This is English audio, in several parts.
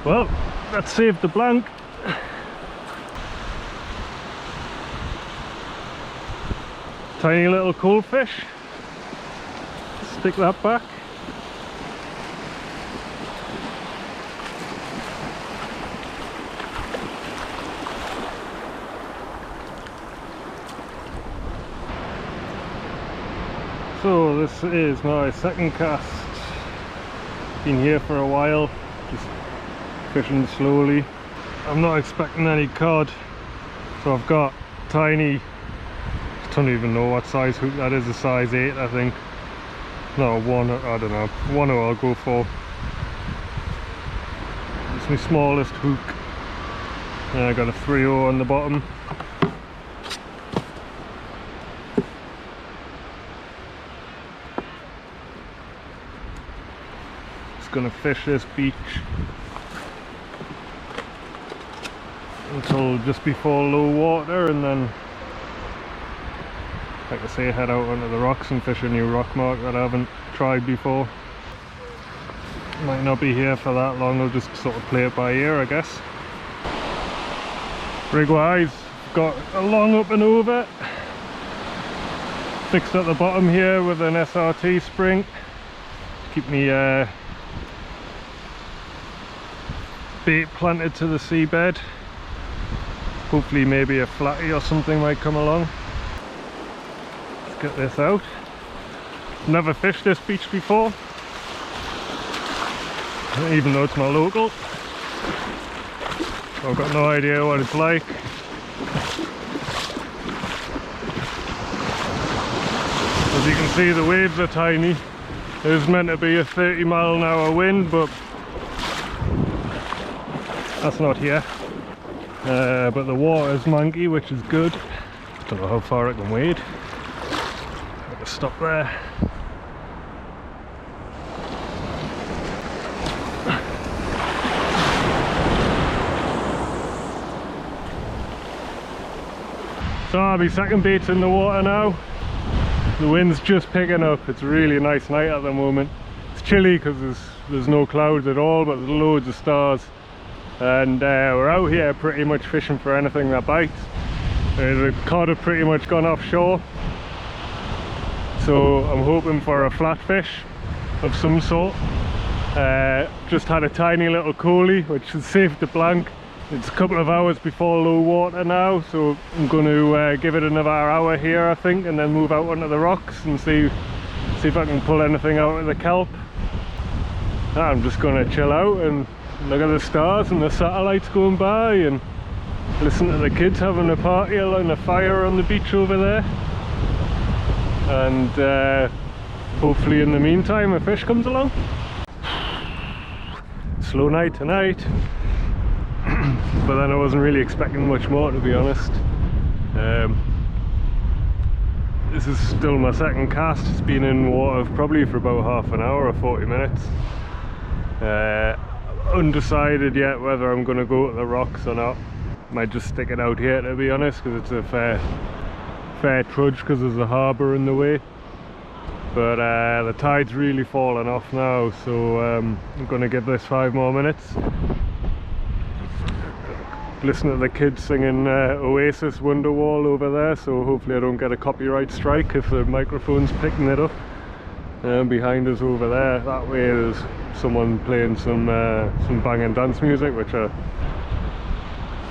Well, that saved the blank. Tiny little cool fish. Stick that back. So this is my second cast. Been here for a while, just fishing slowly. I'm not expecting any cod, so I've got tiny, I don't even know what size hook that is, a size 8 I think. No, one, I don't know, one I'll go for. It's my smallest hook. And I got a 3/0 on the bottom. Gonna fish this beach until just before low water, and then, like I say, head out onto the rocks and fish a new rock mark that I haven't tried before. Might not be here for that long, I'll just sort of play it by ear, I guess. Rig wise, got a long up and over fixed at the bottom here with an SRT spring to keep me bait planted to the seabed. Hopefully maybe a flatty or something might come along. Let's get this out. Never fished this beach before, even though it's my local. I've got no idea what it's like. As you can see, the waves are tiny. There's meant to be a 30-mile-an-hour wind, but that's not here. But the water's manky, which is good. Don't know how far it can wade. I'll just stop there. So my second bait's in the water now. The wind's just picking up. It's a really nice night at the moment. It's chilly because there's no clouds at all, but there's loads of stars. And we're out here pretty much fishing for anything that bites. The cod have pretty much gone offshore, so I'm hoping for a flatfish of some sort. Just had a tiny little coley which has saved the blank. It's a couple of hours before low water now, so I'm going to give it another hour here I think, and then move out onto the rocks and see if I can pull anything out of the kelp. I'm just going to chill out and look at the stars and the satellites going by and listen to the kids having a party along the fire on the beach over there. And hopefully in the meantime a fish comes along. Slow night tonight. But then I wasn't really expecting much more, to be honest. This is still my second cast. It's been in water probably for about half an hour or 40 minutes. Undecided yet whether I'm going to go to the rocks or not. Might just stick it out here, to be honest, because it's a fair trudge because there's a harbour in the way. But the tide's really falling off now, so I'm going to give this 5 more minutes. Listen to the kids singing Oasis Wonderwall over there, so hopefully I don't get a copyright strike if the microphone's picking it up. Behind us over there, that way there's someone playing some banging dance music, which I'm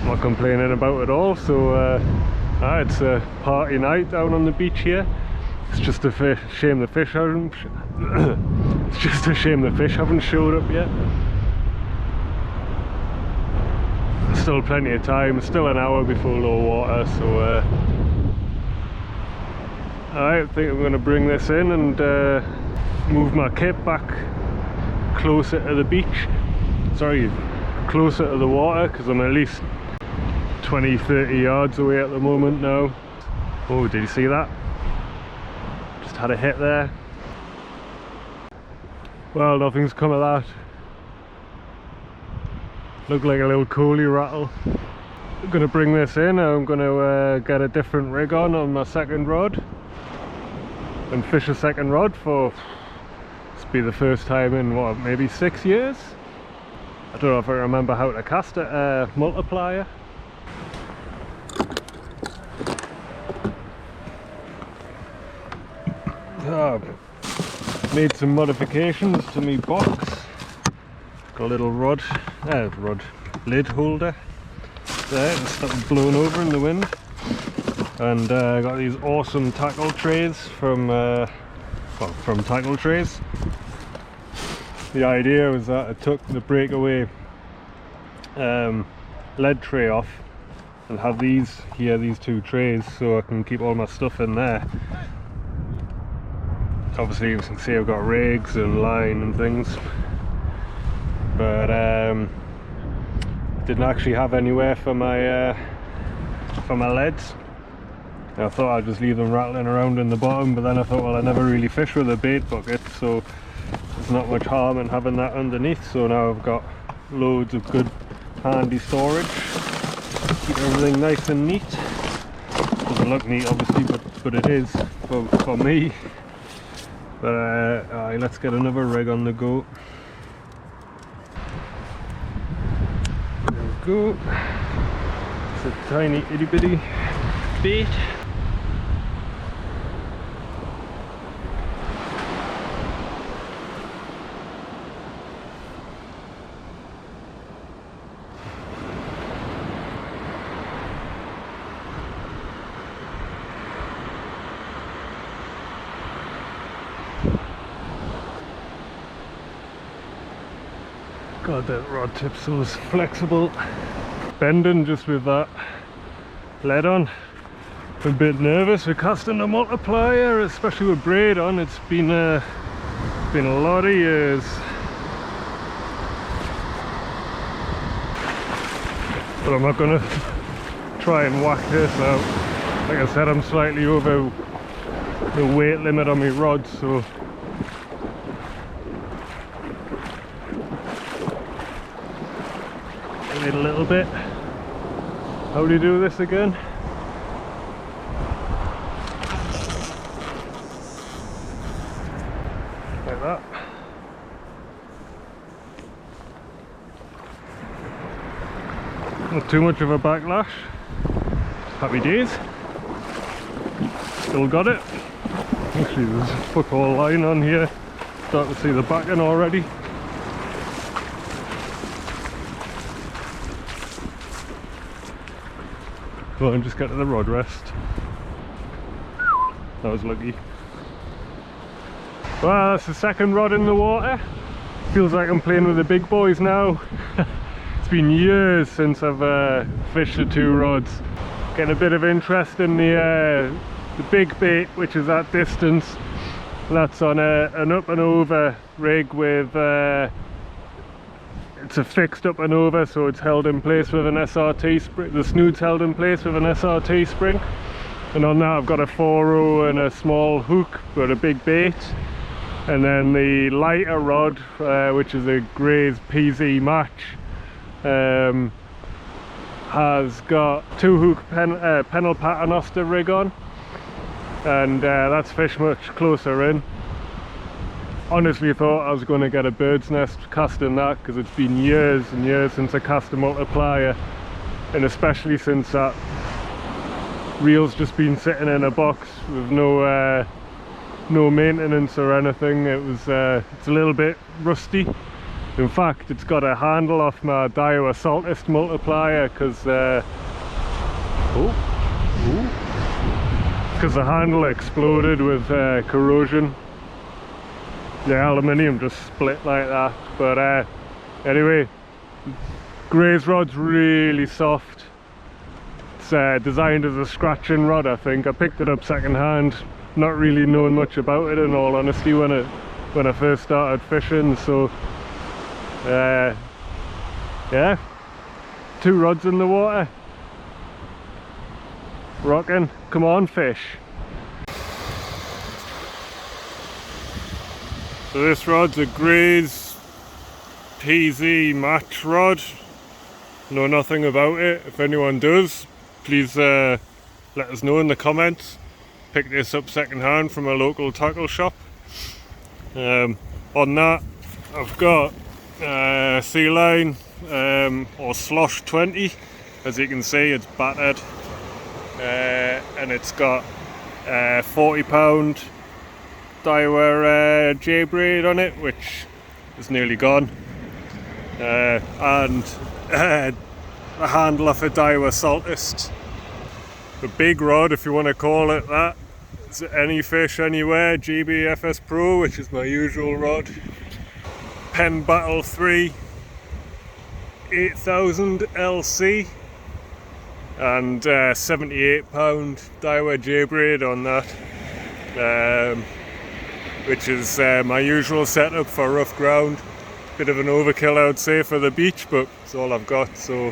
not complaining about at all. So it's a party night down on the beach here. It's just a shame the fish haven't it's just a shame the fish haven't showed up yet. Still plenty of time, still an hour before low water, so I think I'm going to bring this in and move my kit back closer to the beach, sorry, closer to the water, because I'm at least 20-30 yards away at the moment now. Oh, did you see that? Just had a hit there. Well, nothing's come of that. Looked like a little coley rattle. I'm going to bring this in. I'm going to get a different rig on my second rod and fish a second rod for, this will be the first time in what, maybe 6 years? I don't know if I remember how to cast a multiplier. Made some modifications to my box. Got a little lid holder there, just stop blowing over in the wind. And I got these awesome tackle trays from well, from tackle trays. The idea was that I took the breakaway lead tray off and have these here, these two trays, so I can keep all my stuff in there. Obviously you can see I've got rigs and line and things, but didn't actually have anywhere for my leads. I thought I'd just leave them rattling around in the bottom, but then I thought, well, I never really fish with a bait bucket, so there's not much harm in having that underneath. So now I've got loads of good handy storage, keep everything nice and neat. Doesn't look neat obviously, but it is for me. But alright, let's get another rig on the go. There we go. It's a tiny itty bitty bait. God, that rod tip's so flexible. Bending just with that lead on. I'm a bit nervous with casting a multiplier, especially with braid on. It's been a lot of years. But I'm not gonna try and whack this out. Like I said, I'm slightly over the weight limit on my rod, so a little bit. How do you do this again? Like that. Not too much of a backlash. Happy days. Still got it. Actually, there's a fuck all line on here. Start to see the backing already. Go on, just get to the rod rest. That was lucky. Well, that's the second rod in the water. Feels like I'm playing with the big boys now. It's been years since I've fished the two rods. Getting a bit of interest in the big bait, which is that distance. That's on an up and over rig with it's a fixed up and over, so it's held in place with an SRT spring. The snood's held in place with an SRT spring, and on that I've got a 4-0 and a small hook but a big bait. And then the lighter rod, which is a Gray's PZ match, has got 2-hook Pennel Paternoster rig on, and that's fished much closer in. Honestly thought I was going to get a bird's nest casting that, because it's been years and years since I cast a multiplier, and especially since that reel's just been sitting in a box with no maintenance or anything. It's a little bit rusty. In fact, it's got a handle off my Daiwa saltist multiplier, because the handle exploded with corrosion. The aluminium just split like that. But anyway, Gray's rod's really soft. It's designed as a scratching rod, I think. I picked it up second hand, not really knowing much about it in all honesty when I first started fishing. So yeah, 2 rods in the water, rocking. Come on, fish. So this rod's a Gray's PZ match rod. Know nothing about it. If anyone does, please let us know in the comments. Picked this up second hand from a local tackle shop. On that I've got sea line or slosh 20. As you can see, it's battered, and it's got 40-pound Daiwa Braid on it, which is nearly gone, and a handle off a Daiwa saltist. The big rod, if you want to call it that, Is it any fish anywhere? GBFS Pro, which is my usual rod. Penn Battle 3 8000 LC and 78 pound Daiwa J-Braid on that, which is my usual setup for rough ground. Bit of an overkill, I would say, for the beach, but it's all I've got, so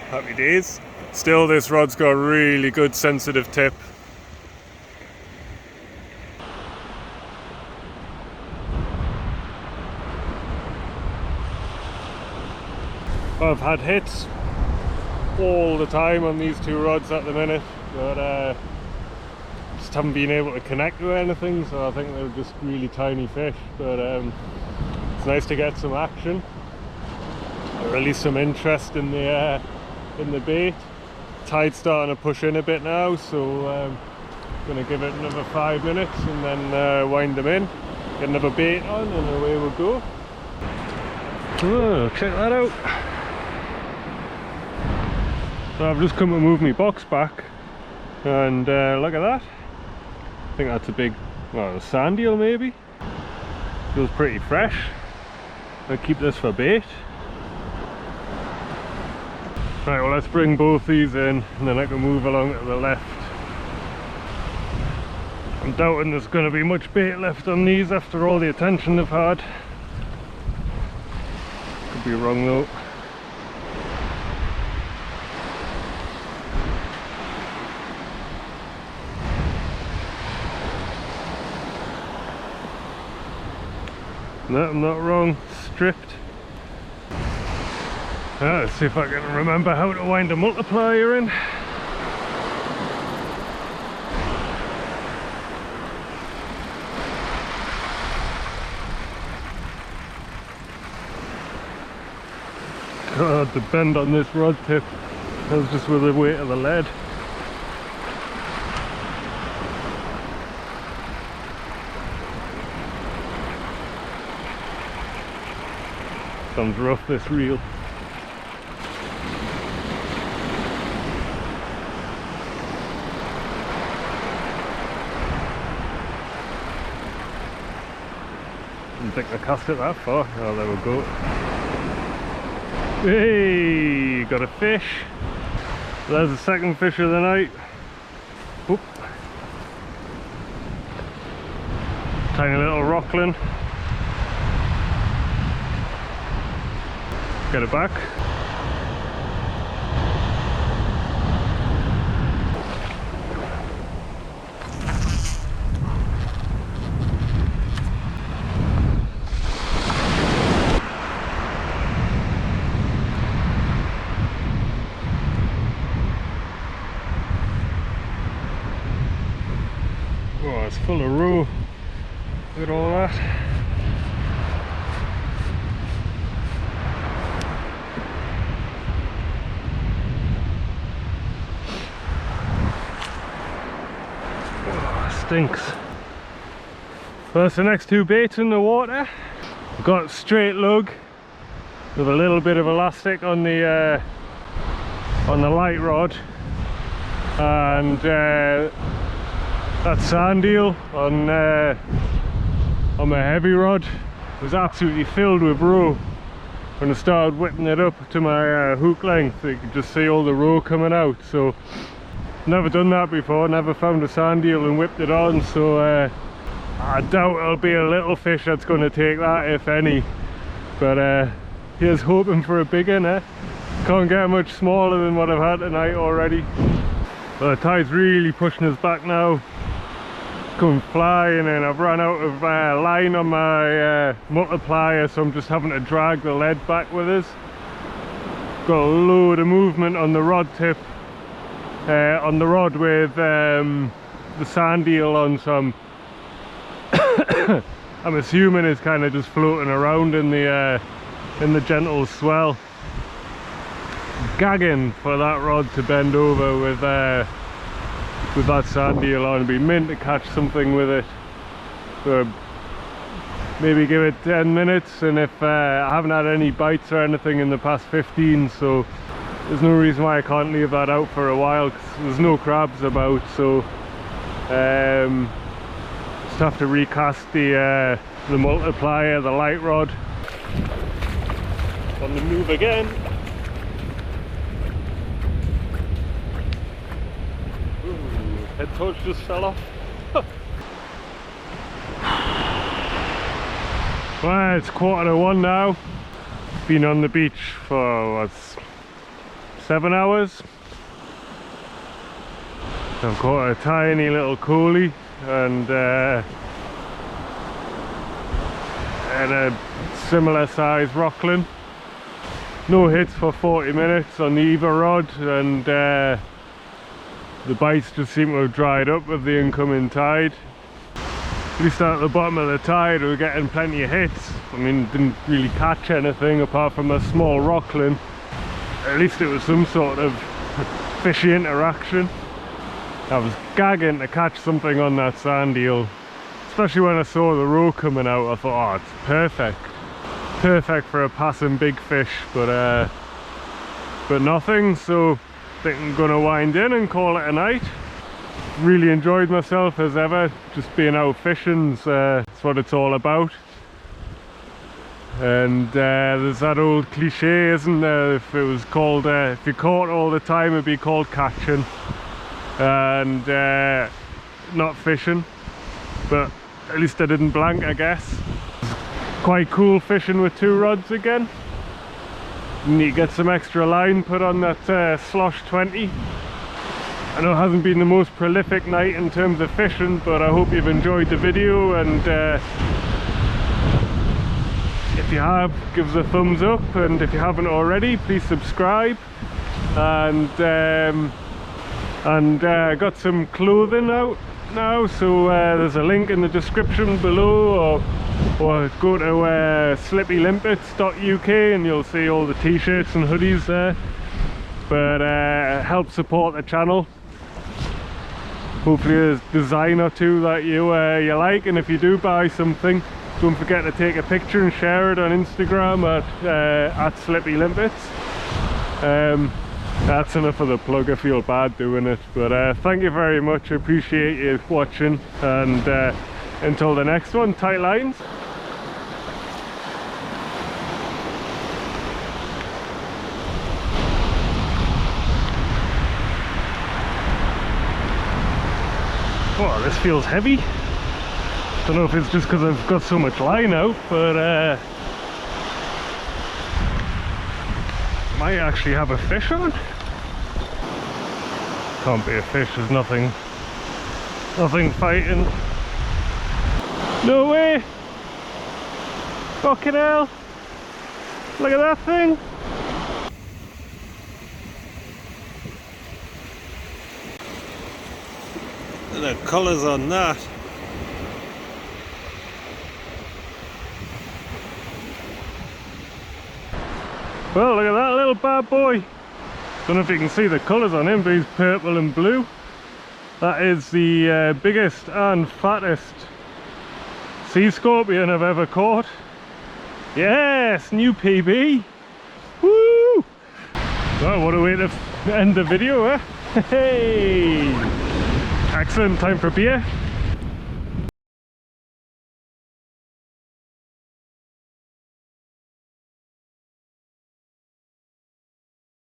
happy days. Still, this rod's got a really good sensitive tip. I've had hits all the time on these two rods at the minute, but just haven't been able to connect with anything, so I think they're just really tiny fish. But it's nice to get some action, or at least some interest in the bait. Tide's starting to push in a bit now, so I'm going to give it another 5 minutes and then wind them in, get another bait on, and away we'll go. Oh, check that out. So I've just come to move my box back, and look at that. I think that's a big, well, a sand eel maybe. Feels pretty fresh. I'll keep this for bait. Right, well, let's bring both these in, and then I can move along to the left. I'm doubting there's going to be much bait left on these after all the attention they've had. Could be wrong though. No, I'm not wrong. Stripped. Let's see if I can remember how to wind a multiplier in. God, the bend on this rod tip. That was just with the weight of the lead. Sounds rough, this reel. Didn't think I cast it that far. Oh, there we go. Hey, got a fish. There's the second fish of the night. Oop. Tiny little rockling. Get it back. Oh, it's full of roe. Look at all that. Stinks. Well, that's the next two baits in the water. I've got straight lug with a little bit of elastic on the light rod, and that sand eel on my heavy rod was absolutely filled with roe. When I started whipping it up to my hook length, you could just see all the roe coming out. So never done that before, never found a sand eel and whipped it on, so I doubt it'll be a little fish that's going to take that, if any. But here's hoping for a big one, eh? Can't get much smaller than what I've had tonight already. Well, the tide's really pushing us back now. Coming flying, and I've run out of line on my multiplier, so I'm just having to drag the lead back with us. Got a load of movement on the rod tip. On the rod with the sand eel on, so I'm assuming it's kind of just floating around in the gentle swell. Gagging for that rod to bend over with that sand eel on. It'd be mint to catch something with it. So maybe give it 10 minutes, and if I haven't had any bites or anything in the past 15, so there's no reason why I can't leave that out for a while, because there's no crabs about, so Just have to recast the multiplier, the light rod. On the move again. Ooh, head torch just fell off. Well, it's 1:45 now. Been on the beach for what, 7 hours. I've caught a tiny little coolie and a similar size rockling. No hits for 40 minutes on the Eva rod, and the bites just seem to have dried up with the incoming tide. At least at the bottom of the tide we were getting plenty of hits. I mean, didn't really catch anything apart from a small rockling. At least it was some sort of fishy interaction. I was gagging to catch something on that sand eel, especially when I saw the roe coming out. I thought, oh, it's perfect. Perfect for a passing big fish, but nothing. So I think I'm gonna wind in and call it a night. Really enjoyed myself as ever. Just being out fishing's that's what it's all about. And there's that old cliche, isn't there? If it was called, if you caught all the time, it'd be called catching and not fishing. But at least I didn't blank, I guess. Quite cool fishing with 2 rods again. You need to get some extra line put on that Slosh 20. I know it hasn't been the most prolific night in terms of fishing, but I hope you've enjoyed the video, and if you have, give us a thumbs up, and if you haven't already, please subscribe. And got some clothing out now, so there's a link in the description below, or go to slippylimpets.uk and you'll see all the t-shirts and hoodies there. But help support the channel. Hopefully there's a design or two that you like, and if you do buy something, don't forget to take a picture and share it on Instagram at slippylimpets. That's enough of the plug. I feel bad doing it, but thank you very much. I appreciate you watching, and until the next one, tight lines. Oh, this feels heavy. Don't know if it's just because I've got so much line out, but might actually have a fish on. Can't be a fish, there's nothing fighting. No way! Fucking hell! Look at that thing! Look at the colours on that. Well, look at that little bad boy. Don't know if you can see the colours on him, but he's purple and blue. That is the biggest and fattest sea scorpion I've ever caught. Yes, new PB. Woo! Well, what a way to end the video, eh? Hey! Excellent, time for beer.